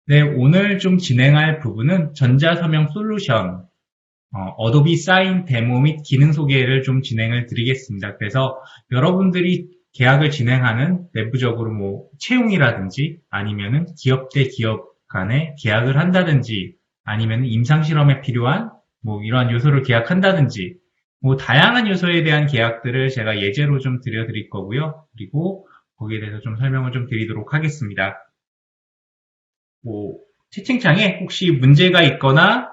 네, 오늘 좀 진행할 부분은 전자서명 솔루션, 어도비 사인 데모 및 기능 소개를 좀 진행을 드리겠습니다. 그래서 여러분들이 계약을 진행하는 내부적으로 뭐 채용이라든지 아니면은 기업 대 기업 간에 계약을 한다든지 아니면 임상실험에 필요한 뭐 이러한 요소를 계약한다든지 뭐 다양한 요소에 대한 계약들을 제가 예제로 좀 드릴 거고요. 그리고 거기에 대해서 좀 설명을 좀 드리도록 하겠습니다. 뭐 채팅창에 혹시 문제가 있거나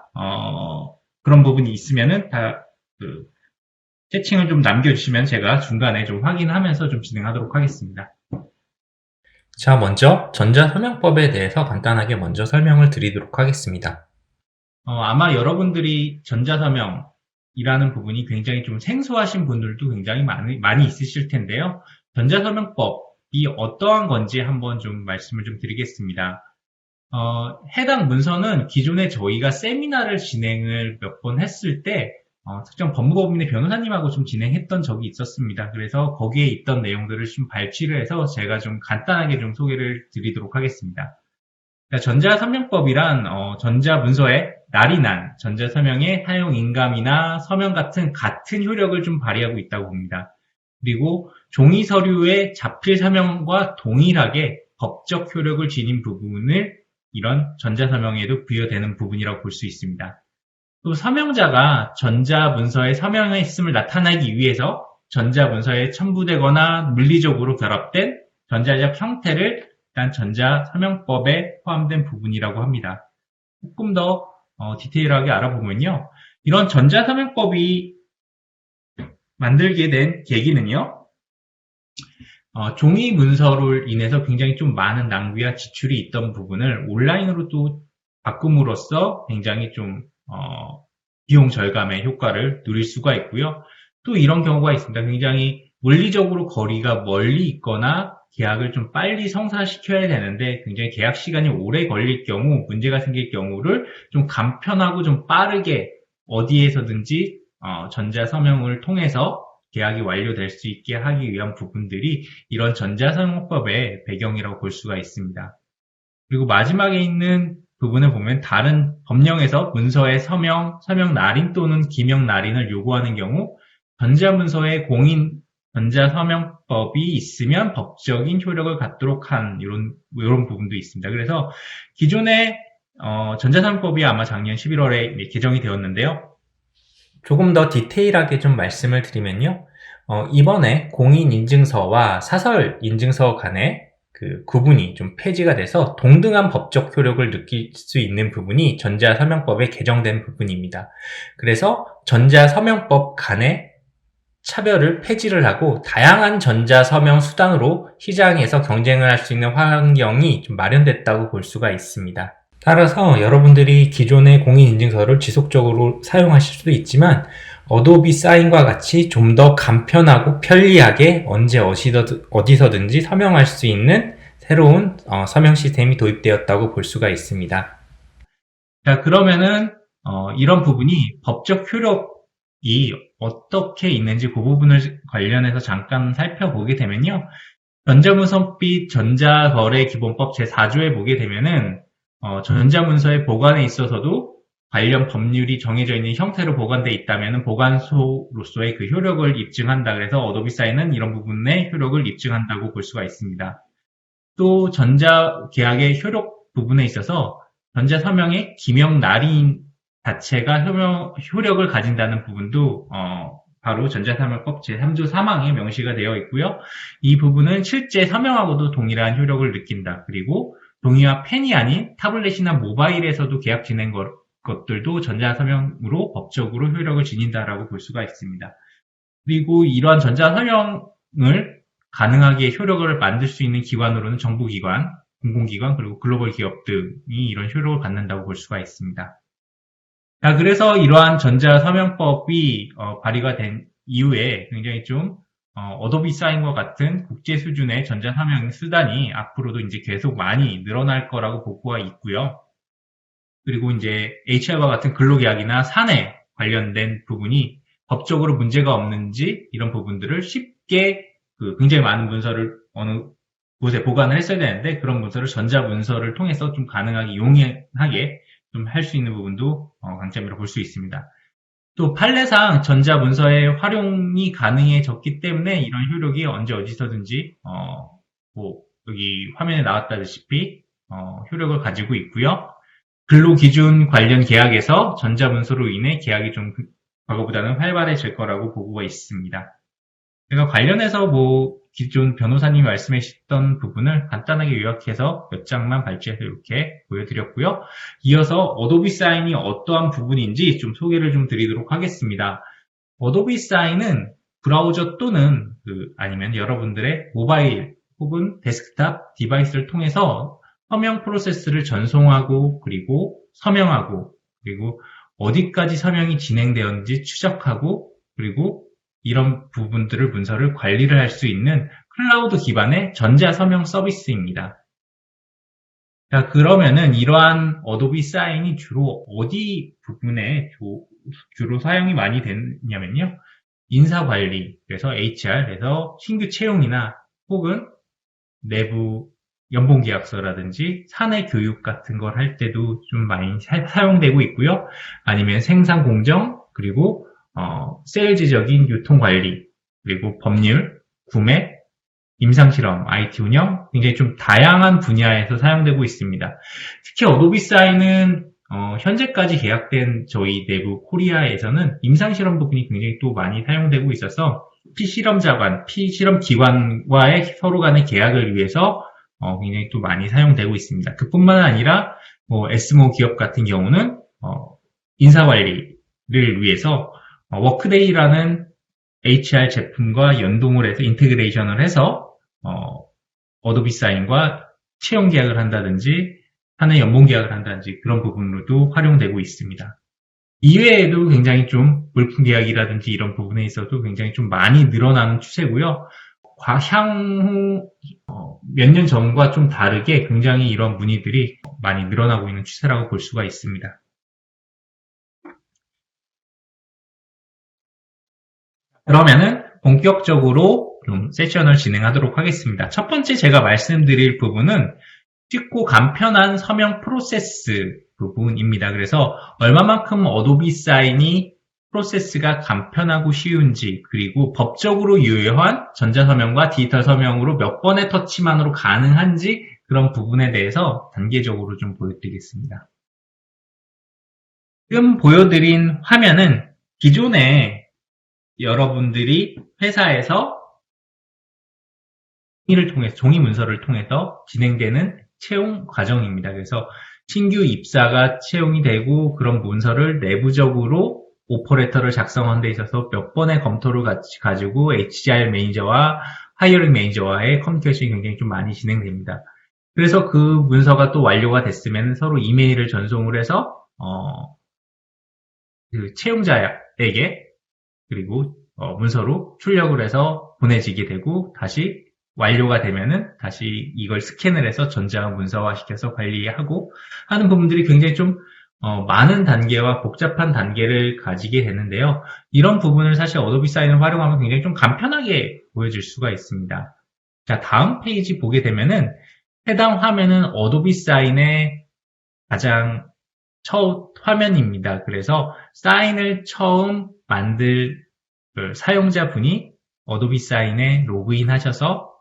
그런 부분이 있으면은 채팅을 좀 남겨주시면 제가 중간에 좀 확인하면서 좀 진행하도록 하겠습니다. 자, 먼저 전자서명법에 대해서 간단하게 먼저 설명을 드리도록 하겠습니다. 아마 여러분들이 전자서명이라는 부분이 굉장히 좀 생소하신 분들도 굉장히 많이 있으실 텐데요. 전자서명법이 어떠한 건지 한번 좀 말씀을 좀 드리겠습니다. 해당 문서는 기존에 저희가 세미나를 진행을 몇 번 했을 때 특정 법무법인의 변호사님하고 좀 진행했던 적이 있었습니다. 그래서 거기에 있던 내용들을 좀 발췌를 해서 제가 좀 간단하게 좀 소개를 드리도록 하겠습니다. 그러니까 전자서명법이란 전자문서의 날인한 전자서명의 사용인감이나 서명 같은 효력을 좀 발휘하고 있다고 봅니다. 그리고 종이서류의 자필서명과 동일하게 법적 효력을 지닌 부분을 이런 전자서명에도 부여되는 부분이라고 볼 수 있습니다. 또 서명자가 전자문서에 서명했음을 나타내기 위해서 전자문서에 첨부되거나 물리적으로 결합된 전자적 형태를 일단 전자서명법에 포함된 부분이라고 합니다. 조금 더 디테일하게 알아보면요. 이런 전자서명법이 만들게 된 계기는요. 종이 문서로 인해서 굉장히 좀 많은 낭비와 지출이 있던 부분을 온라인으로 또 바꿈으로써 굉장히 좀 비용 절감의 효과를 누릴 수가 있고요. 또 이런 경우가 있습니다. 굉장히 물리적으로 거리가 멀리 있거나 계약을 좀 빨리 성사시켜야 되는데 굉장히 계약 시간이 오래 걸릴 경우, 문제가 생길 경우를 좀 간편하고 좀 빠르게 어디에서든지 전자서명을 통해서 계약이 완료될 수 있게 하기 위한 부분들이 이런 전자서명법의 배경이라고 볼 수가 있습니다. 그리고 마지막에 있는 부분을 보면 다른 법령에서 문서의 서명 날인 또는 기명 날인을 요구하는 경우 전자문서의 공인 전자서명법이 있으면 법적인 효력을 갖도록 한 이런 부분도 있습니다. 그래서 기존의 전자서명법이 아마 작년 11월에 개정이 되었는데요. 조금 더 디테일하게 좀 말씀을 드리면요. 이번에 공인인증서와 사설인증서 간의 그 구분이 좀 폐지가 돼서 동등한 법적 효력을 느낄 수 있는 부분이 전자서명법에 개정된 부분입니다. 그래서 전자서명법 간의 차별을 폐지를 하고 다양한 전자서명 수단으로 시장에서 경쟁을 할 수 있는 환경이 좀 마련됐다고 볼 수가 있습니다. 따라서 여러분들이 기존의 공인인증서를 지속적으로 사용하실 수도 있지만 어도비 사인과 같이 좀 더 간편하고 편리하게 언제 어디서든지 서명할 수 있는 새로운 서명 시스템이 도입되었다고 볼 수가 있습니다. 자, 그러면은 이런 부분이 법적 효력이 어떻게 있는지 그 부분을 관련해서 잠깐 살펴보게 되면요. 전자문서 및 전자거래기본법 제4조에 보게 되면은 전자문서의 보관에 있어서도 관련 법률이 정해져 있는 형태로 보관되어 있다면 보관소로서의 그 효력을 입증한다. 그래서 어도비 사인은 이런 부분의 효력을 입증한다고 볼 수가 있습니다. 또 전자계약의 효력 부분에 있어서 전자서명의 기명 날인 자체가 효력을 가진다는 부분도 바로 전자서명법 제3조 3항에 명시가 되어 있고요. 이 부분은 실제 서명하고도 동일한 효력을 느낀다. 그리고 종이와 펜이 아닌 타블렛이나 모바일에서도 계약 진행 것들도 전자서명으로 법적으로 효력을 지닌다라고 볼 수가 있습니다. 그리고 이러한 전자서명을 가능하게 효력을 만들 수 있는 기관으로는 정부기관, 공공기관, 그리고 글로벌 기업 등이 이런 효력을 갖는다고 볼 수가 있습니다. 자, 그래서 이러한 전자서명법이 발의가 된 이후에 굉장히 좀 어도비 사인과 같은 국제 수준의 전자서명 수단이 앞으로도 이제 계속 많이 늘어날 거라고 보고가 있고요. 그리고 이제 HR과 같은 근로계약이나 사내 관련된 부분이 법적으로 문제가 없는지 이런 부분들을 쉽게 굉장히 많은 문서를 어느 곳에 보관을 했어야 되는데 그런 문서를 전자문서를 통해서 좀 가능하게 용이하게 좀 할 수 있는 부분도 강점이라고 볼 수 있습니다. 또 판례상 전자문서의 활용이 가능해졌기 때문에 이런 효력이 언제 어디서든지 여기 화면에 나왔다시피 효력을 가지고 있고요. 근로기준 관련 계약에서 전자문서로 인해 계약이 좀 과거보다는 활발해질 거라고 보고가 있습니다. 제가 관련해서 기존 변호사님이 말씀해 주셨던 부분을 간단하게 요약해서 몇 장만 발췌해서 이렇게 보여드렸고요. 이어서 어도비 사인이 어떠한 부분인지 좀 소개를 좀 드리도록 하겠습니다. 어도비 사인은 브라우저 또는 아니면 여러분들의 모바일 혹은 데스크탑 디바이스를 통해서 서명 프로세스를 전송하고 그리고 서명하고 그리고 어디까지 서명이 진행되었는지 추적하고 그리고 이런 부분들을 문서를 관리를 할 수 있는 클라우드 기반의 전자서명 서비스입니다. 자, 그러면은 이러한 어도비 사인이 주로 어디 부분에 주로 사용이 많이 되냐면요. 인사관리, 그래서 HR, 그래서 신규 채용이나 혹은 내부 연봉계약서라든지 사내 교육 같은 걸 할 때도 좀 많이 사용되고 있고요. 아니면 생산 공정, 그리고 세일즈적인 유통관리, 그리고 법률, 구매, 임상실험, IT 운영, 굉장히 좀 다양한 분야에서 사용되고 있습니다. 특히 어도비 사인은 현재까지 계약된 저희 내부 코리아에서는 임상실험 부분이 굉장히 또 많이 사용되고 있어서 피실험기관과의 서로 간의 계약을 위해서 굉장히 또 많이 사용되고 있습니다. 그뿐만 아니라 SMO 기업 같은 경우는 인사관리를 위해서 워크데이라는 HR 제품과 연동을 해서 인테그레이션을 해서 어도비 사인과 채용 계약을 한다든지 사내 연봉 계약을 한다든지 그런 부분으로도 활용되고 있습니다. 이외에도 굉장히 좀 물품 계약이라든지 이런 부분에 있어도 굉장히 좀 많이 늘어나는 추세고요. 향후 몇 년 전과 좀 다르게 굉장히 이런 문의들이 많이 늘어나고 있는 추세라고 볼 수가 있습니다. 그러면은 본격적으로 좀 세션을 진행하도록 하겠습니다. 첫 번째 제가 말씀드릴 부분은 쉽고 간편한 서명 프로세스 부분입니다. 그래서 얼마만큼 어도비 사인이 프로세스가 간편하고 쉬운지 그리고 법적으로 유효한 전자서명과 디지털 서명으로 몇 번의 터치만으로 가능한지 그런 부분에 대해서 단계적으로 좀 보여드리겠습니다. 지금 보여드린 화면은 기존에 여러분들이 회사에서 종이 문서를 통해서 진행되는 채용 과정입니다. 그래서 신규 입사가 채용이 되고 그런 문서를 내부적으로 오퍼레터를 작성하는 데 있어서 몇 번의 검토를 가지고 HR 매니저와 하이어링 매니저와의 커뮤니케이션이 굉장히 좀 많이 진행됩니다. 그래서 그 문서가 또 완료가 됐으면 서로 이메일을 전송을 해서 그 채용자에게 그리고 문서로 출력을 해서 보내지게 되고 다시 완료가 되면은 다시 이걸 스캔을 해서 전자 문서화 시켜서 관리하고 하는 부분들이 굉장히 좀 많은 단계와 복잡한 단계를 가지게 되는데요. 이런 부분을 사실 어도비 사인을 활용하면 굉장히 좀 간편하게 보여질 수가 있습니다. 자, 다음 페이지 보게 되면은 해당 화면은 어도비 사인의 가장 첫 화면입니다. 그래서 사인을 처음 만들 사용자분이 어도비 사인에 로그인 하셔서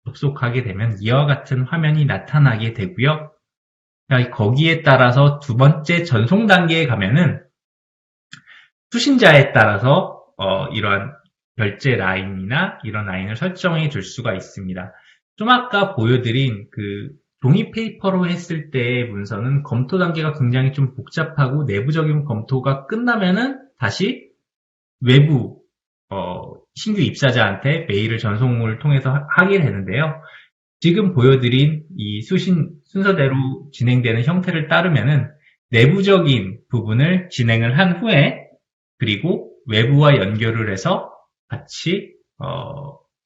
접속하게 되면 이와 같은 화면이 나타나게 되고요. 거기에 따라서 두 번째 전송 단계에 가면은 수신자에 따라서 이러한 결제 라인이나 이런 라인을 설정해 줄 수가 있습니다. 좀 아까 보여드린 그 종이 페이퍼로 했을 때의 문서는 검토 단계가 굉장히 좀 복잡하고 내부적인 검토가 끝나면은 다시 외부 신규 입사자한테 메일을 전송을 통해서 하게 되는데요. 지금 보여드린 이 순서대로 진행되는 형태를 따르면은 내부적인 부분을 진행을 한 후에 그리고 외부와 연결을 해서 같이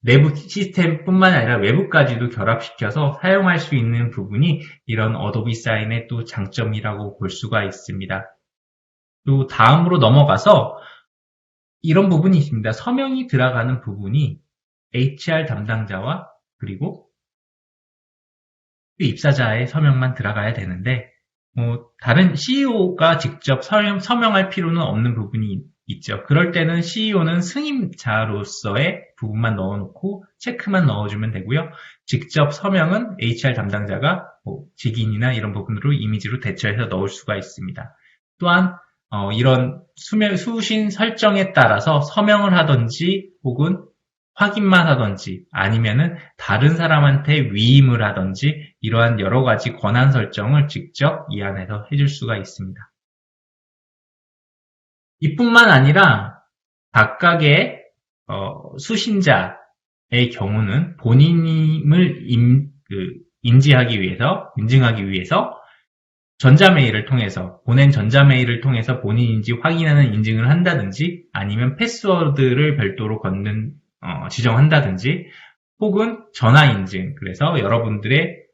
내부 시스템뿐만 아니라 외부까지도 결합시켜서 사용할 수 있는 부분이 이런 어도비 사인의 또 장점이라고 볼 수가 있습니다. 또 다음으로 넘어가서 이런 부분이 있습니다. 서명이 들어가는 부분이 HR 담당자와 그리고 입사자의 서명만 들어가야 되는데 다른 CEO가 직접 서명할 필요는 없는 부분이 있죠. 그럴 때는 CEO는 승인자로서의 부분만 넣어놓고 체크만 넣어주면 되고요. 직접 서명은 HR 담당자가 직인이나 이런 부분으로 이미지로 대처해서 넣을 수가 있습니다. 또한 이런 수신 설정에 따라서 서명을 하든지 혹은 확인만 하든지 아니면은 다른 사람한테 위임을 하든지 이러한 여러 가지 권한 설정을 직접 이 안에서 해줄 수가 있습니다. 이뿐만 아니라 각각의 수신자의 경우는 본인임을 인증하기 위해서 전자메일을 통해서 보낸 전자메일을 통해서 본인인지 확인하는 인증을 한다든지 아니면 패스워드를 별도로 지정한다든지 혹은 전화 인증, 그래서 여러분들의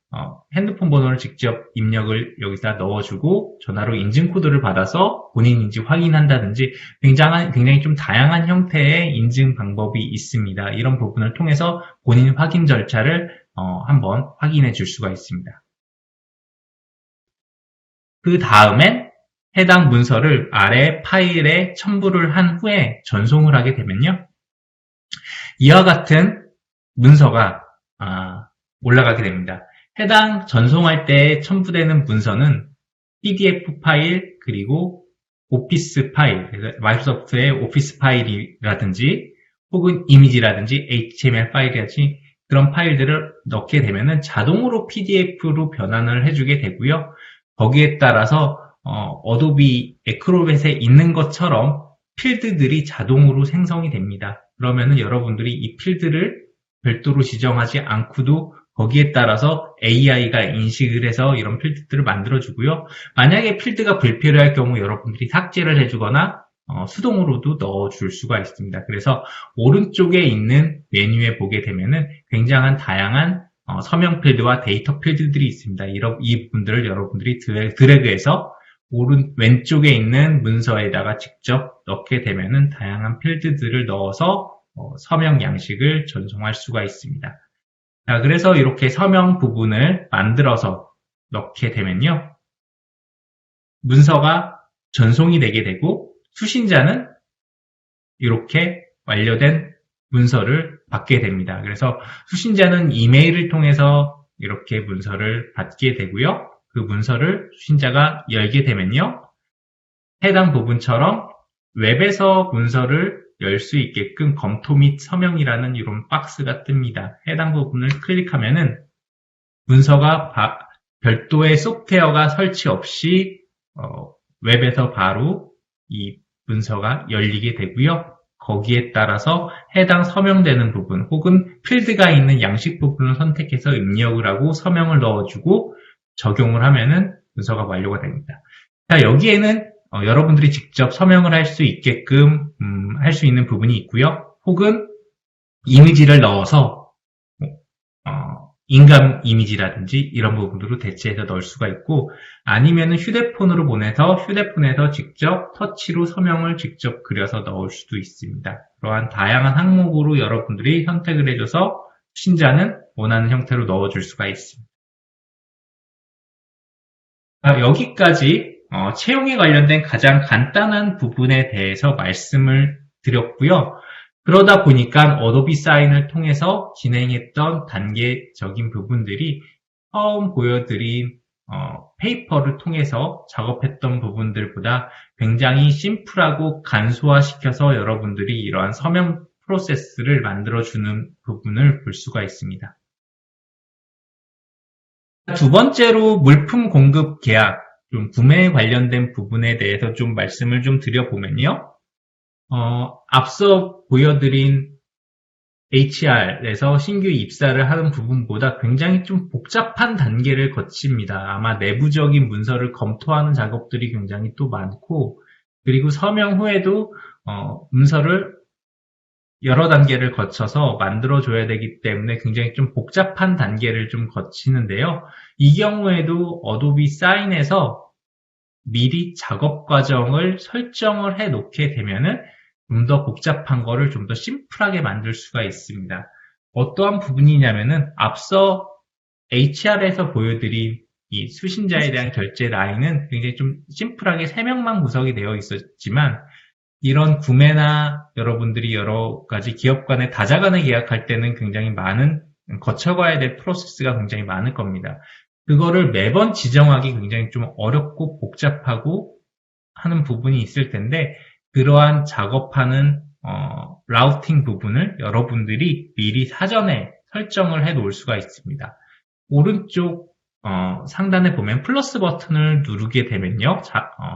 핸드폰 번호를 직접 입력을 여기다 넣어주고 전화로 인증 코드를 받아서 본인인지 확인한다든지 굉장히 좀 다양한 형태의 인증 방법이 있습니다. 이런 부분을 통해서 본인 확인 절차를 한번 확인해 줄 수가 있습니다. 그 다음엔 해당 문서를 아래 파일에 첨부를 한 후에 전송을 하게 되면요. 이와 같은 문서가 올라가게 됩니다. 해당 전송할 때 첨부되는 문서는 PDF 파일 그리고 오피스 파일, 마이크로소프트의 오피스 파일이라든지 혹은 이미지라든지 HTML 파일이라든지 그런 파일들을 넣게 되면은 자동으로 PDF로 변환을 해주게 되고요. 거기에 따라서 어도비 애크로벳에 있는 것처럼 필드들이 자동으로 생성이 됩니다. 그러면은 여러분들이 이 필드를 별도로 지정하지 않고도 거기에 따라서 AI가 인식을 해서 이런 필드들을 만들어주고요. 만약에 필드가 불필요할 경우 여러분들이 삭제를 해주거나 수동으로도 넣어줄 수가 있습니다. 그래서 오른쪽에 있는 메뉴에 보게 되면은 굉장한 다양한 서명 필드와 데이터 필드들이 있습니다. 이 부분들을 여러분들이 드래그해서 왼쪽에 있는 문서에다가 직접 넣게 되면은 다양한 필드들을 넣어서 서명 양식을 전송할 수가 있습니다. 자, 그래서 이렇게 서명 부분을 만들어서 넣게 되면요. 문서가 전송이 되게 되고 수신자는 이렇게 완료된 문서를 받게 됩니다. 그래서 수신자는 이메일을 통해서 이렇게 문서를 받게 되고요. 그 문서를 수신자가 열게 되면요. 해당 부분처럼 웹에서 문서를 열 수 있게끔 검토 및 서명이라는 이런 박스가 뜹니다. 해당 부분을 클릭하면은 문서가 별도의 소프트웨어가 설치 없이 웹에서 바로 이 문서가 열리게 되고요. 거기에 따라서 해당 서명되는 부분 혹은 필드가 있는 양식 부분을 선택해서 입력을 하고 서명을 넣어주고 적용을 하면은 문서가 완료가 됩니다. 자, 여기에는 여러분들이 직접 서명을 할 수 있게끔 할 수 있는 부분이 있고요. 혹은 이미지를 넣어서 인감 이미지라든지 이런 부분으로 대체해서 넣을 수가 있고 아니면은 휴대폰으로 보내서 휴대폰에서 직접 터치로 서명을 직접 그려서 넣을 수도 있습니다. 그러한 다양한 항목으로 여러분들이 선택을 해줘서 신자는 원하는 형태로 넣어줄 수가 있습니다. 여기까지 채용에 관련된 가장 간단한 부분에 대해서 말씀을 드렸고요. 그러다 보니까 어도비 사인을 통해서 진행했던 단계적인 부분들이 처음 보여드린 페이퍼를 통해서 작업했던 부분들보다 굉장히 심플하고 간소화시켜서 여러분들이 이러한 서명 프로세스를 만들어주는 부분을 볼 수가 있습니다. 두 번째로 물품 공급 계약, 좀 구매에 관련된 부분에 대해서 좀 말씀을 좀 드려보면요. 앞서 보여드린 HR에서 신규 입사를 하는 부분보다 굉장히 좀 복잡한 단계를 거칩니다. 아마 내부적인 문서를 검토하는 작업들이 굉장히 또 많고, 그리고 서명 후에도 문서를 여러 단계를 거쳐서 만들어줘야 되기 때문에 굉장히 좀 복잡한 단계를 좀 거치는데요. 이 경우에도 어도비 사인에서 미리 작업 과정을 설정을 해 놓게 되면은 좀 더 복잡한 거를 좀 더 심플하게 만들 수가 있습니다. 어떠한 부분이냐면은 앞서 HR에서 보여드린 이 수신자에 대한 결제 라인은 굉장히 좀 심플하게 3명만 구성이 되어 있었지만 이런 구매나 여러분들이 여러 가지 기업 간에 다자 간에 계약할 때는 굉장히 많은 거쳐가야 될 프로세스가 굉장히 많을 겁니다. 그거를 매번 지정하기 굉장히 좀 어렵고 복잡하고 하는 부분이 있을 텐데 그러한 작업하는 라우팅 부분을 여러분들이 미리 사전에 설정을 해 놓을 수가 있습니다. 오른쪽 상단에 보면 플러스 버튼을 누르게 되면요.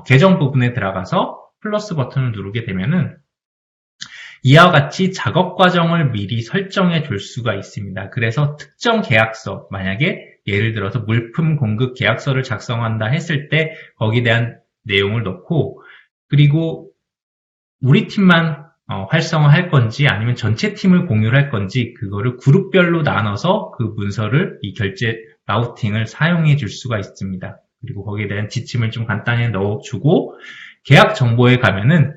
계정 부분에 들어가서 플러스 버튼을 누르게 되면은 이와 같이 작업 과정을 미리 설정해 줄 수가 있습니다. 그래서 특정 계약서, 만약에 예를 들어서 물품 공급 계약서를 작성한다 했을 때 거기에 대한 내용을 넣고 그리고 우리 팀만 활성화할 건지 아니면 전체 팀을 공유를 할 건지 그거를 그룹별로 나눠서 그 문서를 이 결제 라우팅을 사용해 줄 수가 있습니다. 그리고 거기에 대한 지침을 좀 간단히 넣어주고 계약 정보에 가면은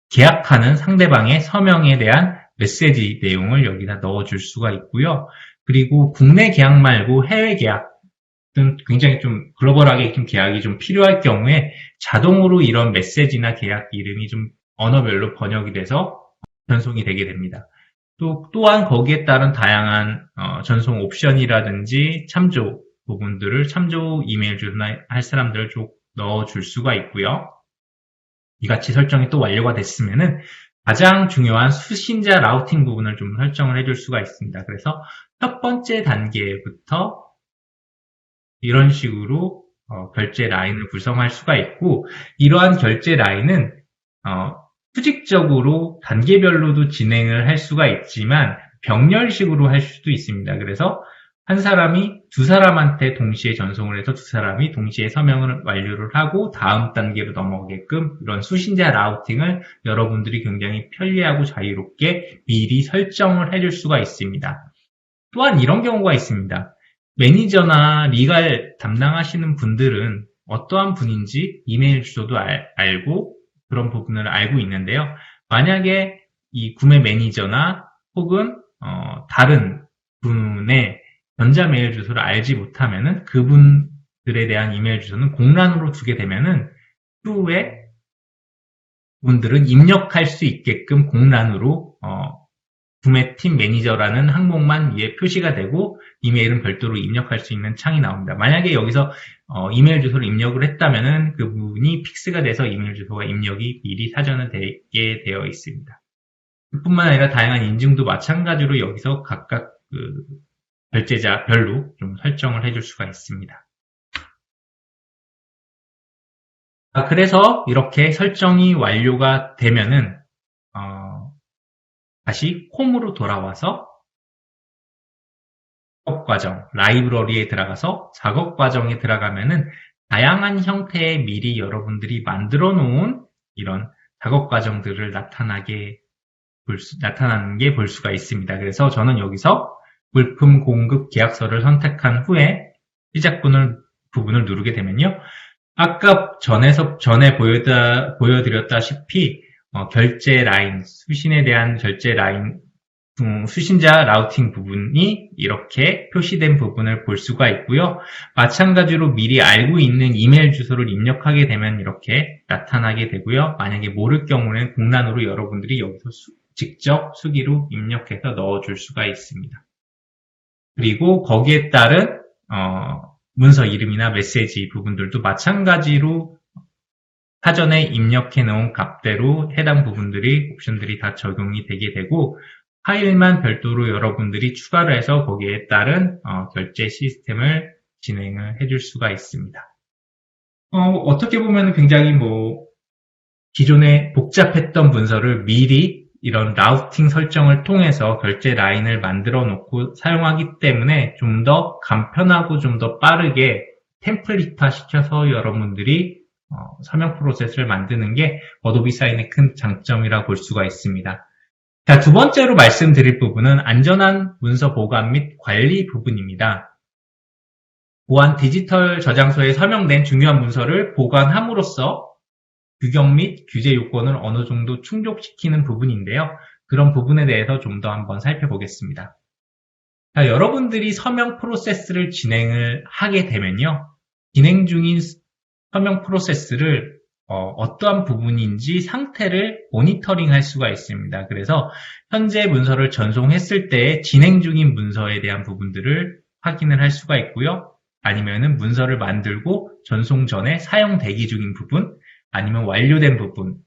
계약하는 상대방의 서명에 대한 메시지 내용을 여기다 넣어줄 수가 있고요. 그리고 국내 계약 말고 해외 계약 등 굉장히 좀 글로벌하게 좀 계약이 좀 필요할 경우에 자동으로 이런 메시지나 계약 이름이 좀 언어별로 번역이 돼서 전송이 되게 됩니다. 또한 거기에 따른 다양한 전송 옵션이라든지 참조 부분들을 참조 이메일 주소나 할 사람들을 좀 넣어줄 수가 있고요. 이같이 설정이 또 완료가 됐으면은 가장 중요한 수신자 라우팅 부분을 좀 설정을 해줄 수가 있습니다. 그래서 첫 번째 단계부터 이런 식으로 결제 라인을 구성할 수가 있고 이러한 결제 라인은 수직적으로 단계별로도 진행을 할 수가 있지만 병렬식으로 할 수도 있습니다. 그래서 한 사람이 두 사람한테 동시에 전송을 해서 두 사람이 동시에 서명을 완료를 하고 다음 단계로 넘어오게끔 이런 수신자 라우팅을 여러분들이 굉장히 편리하고 자유롭게 미리 설정을 해줄 수가 있습니다. 또한 이런 경우가 있습니다. 매니저나 리갈 담당하시는 분들은 어떠한 분인지 이메일 주소도 알고 그런 부분을 알고 있는데요. 만약에 이 구매 매니저나 혹은 다른 분의 전자메일 주소를 알지 못하면은 그분들에 대한 이메일 주소는 공란으로 두게 되면은 추후에 분들은 입력할 수 있게끔 공란으로 구매팀 매니저라는 항목만 위에 표시가 되고 이메일은 별도로 입력할 수 있는 창이 나옵니다. 만약에 여기서 이메일 주소를 입력을 했다면은 그분이 픽스가 돼서 이메일 주소가 입력이 미리 사전에 되게 되어 있습니다. 뿐만 아니라 다양한 인증도 마찬가지로 여기서 각각 결제자별로 좀 설정을 해줄 수가 있습니다. 그래서 이렇게 설정이 완료가 되면은 다시 홈으로 돌아와서 작업 과정, 라이브러리에 들어가서 작업 과정에 들어가면은 다양한 형태의 미리 여러분들이 만들어 놓은 이런 작업 과정들을 나타나는 게 볼 수가 있습니다. 그래서 저는 여기서 물품 공급 계약서를 선택한 후에 시작 부분을 누르게 되면요. 아까 전에 보여드렸다시피 결제 라인, 수신에 대한 결제 라인, 수신자 라우팅 부분이 이렇게 표시된 부분을 볼 수가 있고요. 마찬가지로 미리 알고 있는 이메일 주소를 입력하게 되면 이렇게 나타나게 되고요. 만약에 모를 경우는 공란으로 여러분들이 여기서 직접 수기로 입력해서 넣어줄 수가 있습니다. 그리고 거기에 따른 문서 이름이나 메시지 부분들도 마찬가지로 사전에 입력해 놓은 값대로 해당 부분들이 옵션들이 다 적용이 되게 되고 파일만 별도로 여러분들이 추가를 해서 거기에 따른 결제 시스템을 진행을 해줄 수가 있습니다. 어떻게 보면 굉장히 기존에 복잡했던 문서를 미리 이런 라우팅 설정을 통해서 결제 라인을 만들어 놓고 사용하기 때문에 좀 더 간편하고 좀 더 빠르게 템플릿화 시켜서 여러분들이 서명 프로세스를 만드는 게 어도비 사인의 큰 장점이라 볼 수가 있습니다. 자, 두 번째로 말씀드릴 부분은 안전한 문서 보관 및 관리 부분입니다. 보안 디지털 저장소에 서명된 중요한 문서를 보관함으로써 규격 및 규제 요건을 어느 정도 충족시키는 부분인데요. 그런 부분에 대해서 좀 더 한번 살펴보겠습니다. 자, 여러분들이 서명 프로세스를 진행을 하게 되면요. 진행 중인 서명 프로세스를 어떠한 부분인지 상태를 모니터링 할 수가 있습니다. 그래서 현재 문서를 전송했을 때 진행 중인 문서에 대한 부분들을 확인을 할 수가 있고요. 아니면은 문서를 만들고 전송 전에 사용 대기 중인 부분, 아니면 완료된 부분,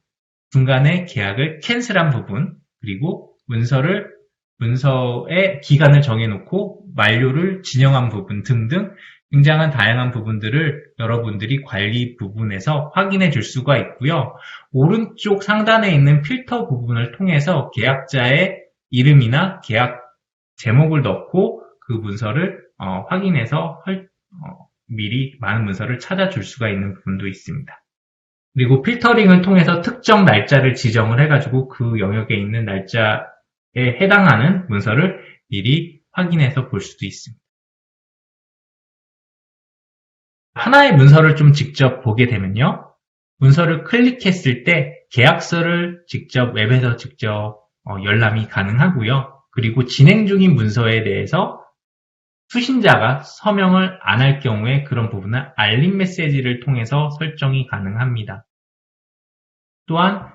중간에 계약을 캔슬한 부분, 그리고 문서의 기간을 정해놓고 만료를 진행한 부분 등등 굉장한 다양한 부분들을 여러분들이 관리 부분에서 확인해 줄 수가 있고요. 오른쪽 상단에 있는 필터 부분을 통해서 계약자의 이름이나 계약 제목을 넣고 그 문서를 확인해서 미리 많은 문서를 찾아줄 수가 있는 부분도 있습니다. 그리고 필터링을 통해서 특정 날짜를 지정을 해가지고 그 영역에 있는 날짜에 해당하는 문서를 미리 확인해서 볼 수도 있습니다. 하나의 문서를 좀 직접 보게 되면요. 문서를 클릭했을 때 계약서를 웹에서 직접 열람이 가능하고요. 그리고 진행 중인 문서에 대해서 수신자가 서명을 안 할 경우에 그런 부분은 알림 메시지를 통해서 설정이 가능합니다. 또한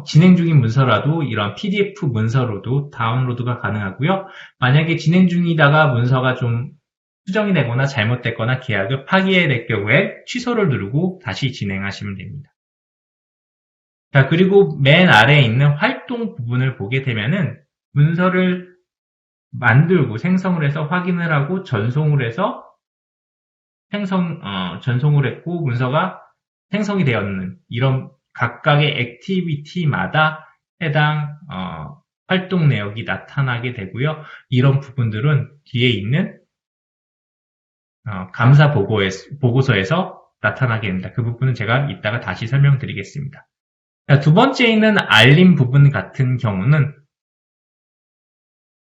진행 중인 문서라도 이런 PDF 문서로도 다운로드가 가능하고요. 만약에 진행 중이다가 문서가 좀 수정이 되거나 잘못됐거나 계약을 파기될 경우에 취소를 누르고 다시 진행하시면 됩니다. 자, 그리고 맨 아래에 있는 활동 부분을 보게 되면은 문서를 만들고 생성을 해서 확인을 하고 전송을 해서 전송을 했고 문서가 생성이 되었는 이런 각각의 액티비티마다 해당 활동 내역이 나타나게 되고요. 이런 부분들은 뒤에 있는 감사 보고서에서 나타나게 됩니다. 그 부분은 제가 이따가 다시 설명드리겠습니다. 자, 두 번째 있는 알림 부분 같은 경우는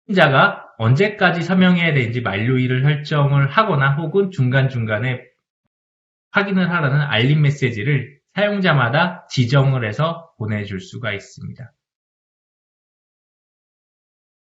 수신자가 언제까지 서명해야 되는지 만료일을 설정을 하거나 혹은 중간중간에 확인을 하라는 알림 메시지를 사용자마다 지정을 해서 보내줄 수가 있습니다.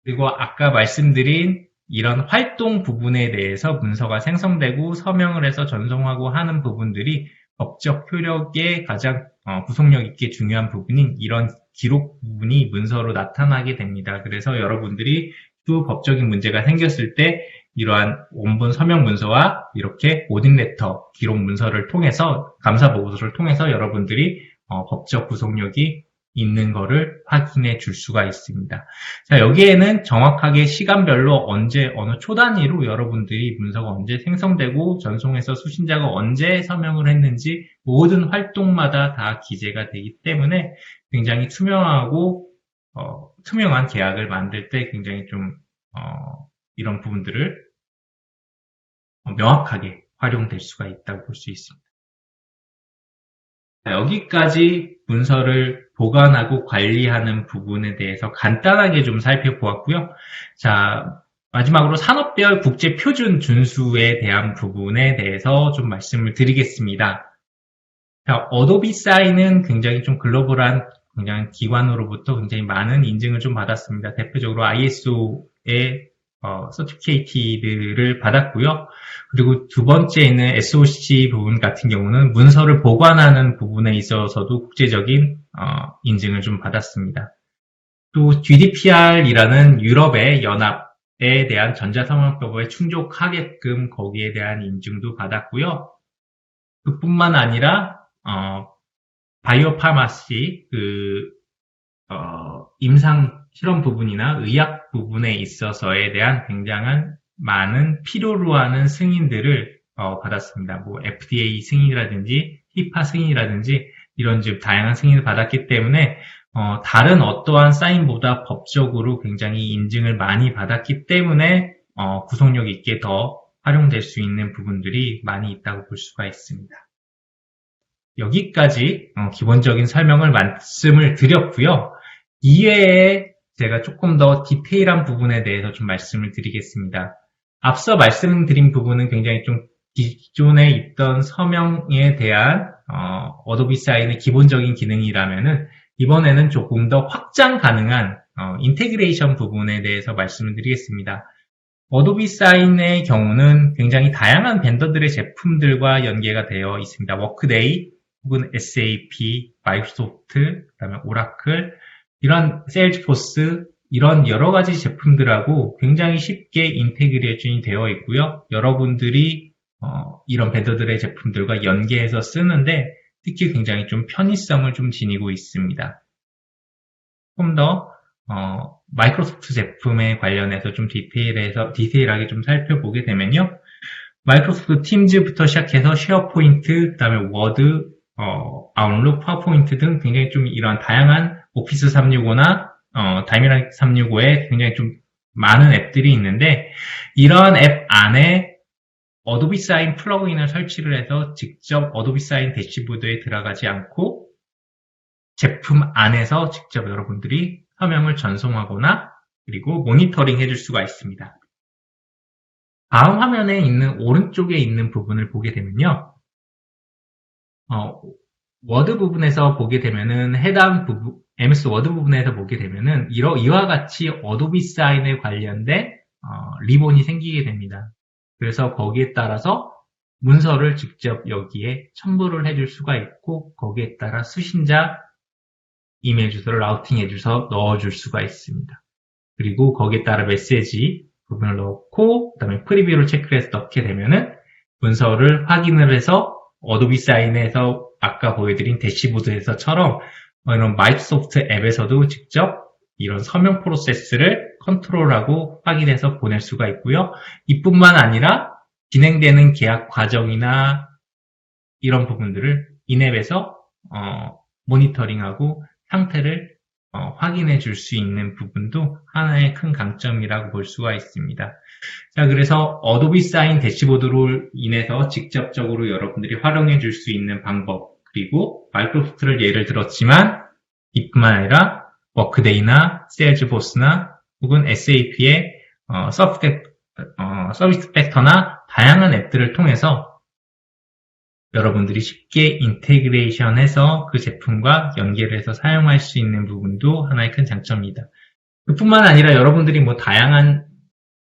그리고 아까 말씀드린 이런 활동 부분에 대해서 문서가 생성되고 서명을 해서 전송하고 하는 부분들이 법적 효력에 가장 구속력 있게 중요한 부분인 이런 기록 부분이 문서로 나타나게 됩니다. 그래서 여러분들이 또 법적인 문제가 생겼을 때 이러한 원본 서명 문서와 이렇게 오딘 레터 기록 문서를 통해서 감사 보고서를 통해서 여러분들이 법적 구속력이 있는 거를 확인해 줄 수가 있습니다. 자, 여기에는 정확하게 시간별로 언제 어느 초 단위로 여러분들이 문서가 언제 생성되고 전송해서 수신자가 언제 서명을 했는지 모든 활동마다 다 기재가 되기 때문에 굉장히 투명하고 투명한 계약을 만들 때 굉장히 좀 이런 부분들을 명확하게 활용될 수가 있다고 볼 수 있습니다. 자, 여기까지 문서를 보관하고 관리하는 부분에 대해서 간단하게 좀 살펴보았고요. 자, 마지막으로 산업별 국제 표준 준수에 대한 부분에 대해서 좀 말씀을 드리겠습니다. 자, 어도비 사인은 굉장히 좀 글로벌한 굉장히 기관으로부터 굉장히 많은 인증을 좀 받았습니다. 대표적으로 ISO의 서티피케이트를 받았고요. 그리고 두 번째 있는 SOC 부분 같은 경우는 문서를 보관하는 부분에 있어서도 국제적인 인증을 좀 받았습니다. 또 GDPR이라는 유럽의 연합에 대한 전자서명법에 충족하게끔 거기에 대한 인증도 받았고요. 그뿐만 아니라 바이오 파마시 임상 실험 부분이나 의학 부분에 있어서에 대한 굉장한 많은 필요로 하는 승인들을 받았습니다. 뭐 FDA 승인이라든지 히파 승인이라든지 이런 다양한 승인을 받았기 때문에 다른 어떠한 사인보다 법적으로 굉장히 인증을 많이 받았기 때문에 구속력 있게 더 활용될 수 있는 부분들이 많이 있다고 볼 수가 있습니다. 여기까지 기본적인 말씀을 드렸고요. 이외에 제가 조금 더 디테일한 부분에 대해서 좀 말씀을 드리겠습니다. 앞서 말씀드린 부분은 굉장히 좀 기존에 있던 서명에 대한 어도비 사인의 기본적인 기능이라면은 이번에는 조금 더 확장 가능한 인테그레이션 부분에 대해서 말씀을 드리겠습니다. 어도비 사인의 경우는 굉장히 다양한 벤더들의 제품들과 연계가 되어 있습니다. 워크데이 혹은 SAP, 마이크로소프트, 그다음에 오라클, 이런 세일즈포스, 이런 여러 가지 제품들하고 굉장히 쉽게 인테그레이션이 되어 있고요. 여러분들이 이런 벤더들의 제품들과 연계해서 쓰는데 특히 굉장히 좀 편의성을 좀 지니고 있습니다. 좀 더 마이크로소프트 제품에 관련해서 좀 디테일하게 좀 살펴보게 되면요. 마이크로소프트 팀즈부터 시작해서 쉐어포인트, 그 다음에 워드, 아웃룩, 파워포인트 등 굉장히 좀 이런 다양한 오피스 365나 다이내믹 365에 굉장히 좀 많은 앱들이 있는데 이런 앱 안에 어도비 사인 플러그인을 설치를 해서 직접 어도비 사인 대시보드에 들어가지 않고 제품 안에서 직접 여러분들이 화면을 전송하거나 그리고 모니터링 해줄 수가 있습니다. 다음 화면에 있는 오른쪽에 있는 부분을 보게 되면요. 워드 부분에서 보게 되면은 해당 부분, MS 워드 부분에서 보게 되면은 이와 같이 어도비 사인에 관련된 리본이 생기게 됩니다. 그래서 거기에 따라서 문서를 직접 여기에 첨부를 해줄 수가 있고 거기에 따라 수신자 이메일 주소를 라우팅 해줘서 넣어줄 수가 있습니다. 그리고 거기에 따라 메시지 부분을 넣고 그다음에 프리뷰를 체크해서 넣게 되면은 문서를 확인을 해서 어도비 사인에서 아까 보여드린 대시보드에서처럼 이런 마이크로소프트 앱에서도 직접 이런 서명 프로세스를 컨트롤하고 확인해서 보낼 수가 있고요. 이뿐만 아니라 진행되는 계약 과정이나 이런 부분들을 인앱에서 모니터링하고 상태를 확인해 줄 수 있는 부분도 하나의 큰 강점이라고 볼 수가 있습니다. 자, 그래서 어도비 사인 대시보드로 인해서 직접적으로 여러분들이 활용해 줄 수 있는 방법, 그리고 마이크로소프트를 예를 들었지만 이뿐만 아니라 워크데이나 세일즈포스나 혹은 SAP의 서비스 팩터나 다양한 앱들을 통해서 여러분들이 쉽게 인테그레이션해서 그 제품과 연계를 해서 사용할 수 있는 부분도 하나의 큰 장점입니다. 그뿐만 아니라 여러분들이 뭐 다양한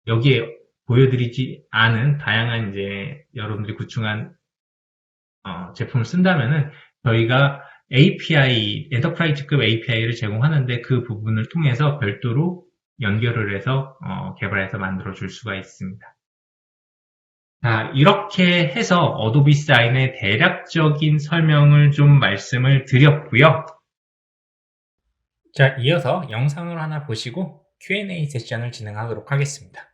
여기에 보여드리지 않은 다양한 이제 여러분들이 구축한 제품을 쓴다면은 저희가 API, 엔터프라이즈급 API를 제공하는데 그 부분을 통해서 별도로 연결을 해서 개발해서 만들어 줄 수가 있습니다. 자, 이렇게 해서 어도비 사인의 대략적인 설명을 좀 말씀을 드렸고요. 자, 이어서 영상을 하나 보시고 Q&A 세션을 진행하도록 하겠습니다.